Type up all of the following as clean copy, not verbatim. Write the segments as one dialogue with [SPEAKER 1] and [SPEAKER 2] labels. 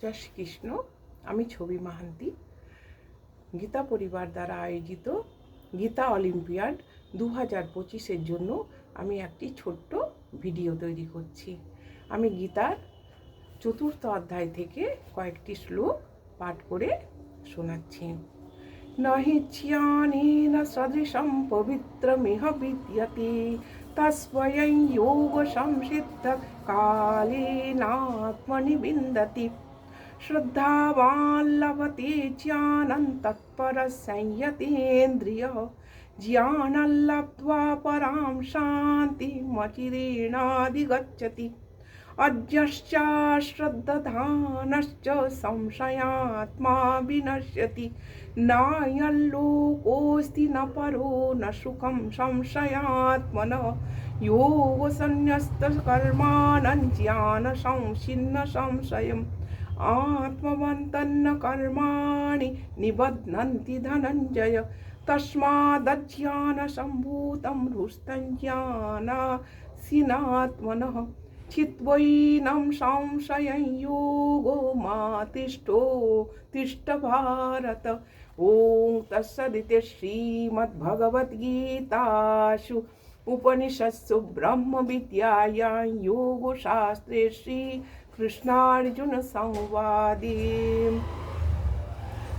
[SPEAKER 1] জয় শ্রীকৃষ্ণ। আমি ছবি মাহান্তি। গীতা পরিবার দ্বারা আয়োজিত গীতা অলিম্পিয়াড 2025-এর জন্য আমি একটি ছোট্ট ভিডিও তৈরি করছি। আমি গীতার 4th অধ্যায় থেকে কয়েকটি শ্লোক পাঠ করে শোনাচ্ছি। নহি চ্যানেন সদৃশং পবিত্রমিহ বিদ্যতে তস্মৈ যোগ সংসিদ্ধ কালেনাত্মনি বিন্দতি শ্রদ্ধাবান লভতে জ্ঞানং তৎপর সংযতেন্দ্রিয়ঃ জ্ঞাनं লব্ধ্वा পরাং শান্তিমচিরেণাধিগচ্ছতি অজ্ঞশ্চ শ্রদ্ধাধানশ্চ সংশয়াত্মা বিনশ্যতি নায়ं লোকোऽস্তি ন পরো ন সুখं সংশয়াত্মনঃ योगसन्न्यस्तकर्माणं ज्ञानसंच्छिन्न संशयम् आत्मवन्तन्न कर्माणि निबध्नन्ति धनञ्जय तस्मादज्ञानसम्भूतं हृष्टं ज्ञानासीनात्मनः चित्वैनं संशयं योगो मा तिष्ठ भारत। ओम तत्सदिति श्रीमद्भगवद्गीतासु उपनिषत्सु ब्रह्म विद्यायां योगशास्त्रे श्रीकृष्णार्जुन संवादे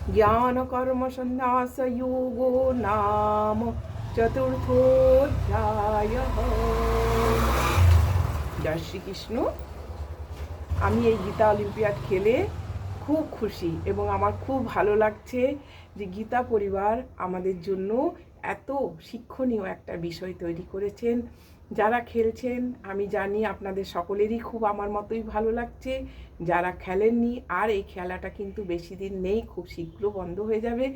[SPEAKER 1] ज्ञान कर्म संन्यास योगो नाम 4th অধ্যায়ः। জয় শ্রীকৃষ্ণ। আমি এই গীতা অলিম্পিয়াড খেলে খুব খুশি এবং আমার খুব ভালো লাগছে যে গীতা পরিবার আমাদের জন্য এত শিক্ষণীয় একটা বিষয় তৈরি করেছেন। যারা খেলছেন আমি জানি আপনাদের সকলেরই খুব আমার মতোই ভালো লাগছে। যারা খেলেননি, আর এই খেলাটা কিন্তু বেশি দিন নেই, খুব শীঘ্র বন্ধ হয়ে যাবে।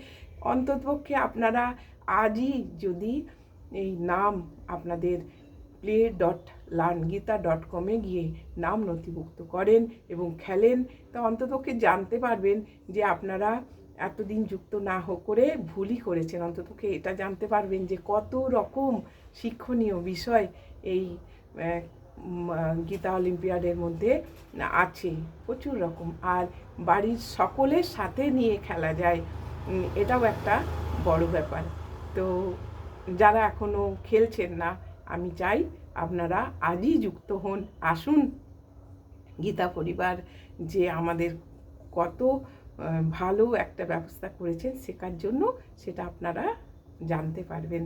[SPEAKER 1] অন্ততপক্ষে আপনারা আজই যদি এই নাম আপনাদের play.learngita.com গিয়ে নাম নথিভুক্ত করেন এবং খেলেন, তো অন্ততপক্ষে জানতে পারবেন যে আপনারা এতদিন যুক্ত না করে ভুলই করেছেন। অন্ততপক্ষে এটা জানতে পারবেন যে কত রকম শিক্ষণীয় বিষয় এই গীতা অলিম্পিয়াডের মধ্যে আছে, প্রচুর রকম। আর বাড়ির সকলের সাথে নিয়ে খেলা যায়, এটাও একটা বড় ব্যাপার। তো যারা এখনও খেলছেন না, আমি চাই আপনারা আজই যুক্ত হন। আসুন, গীতা পরিবার যে আমাদের কত ভালো একটা ব্যবস্থা করেছেন শেখার জন্য, সেটা আপনারা জানতে পারবেন।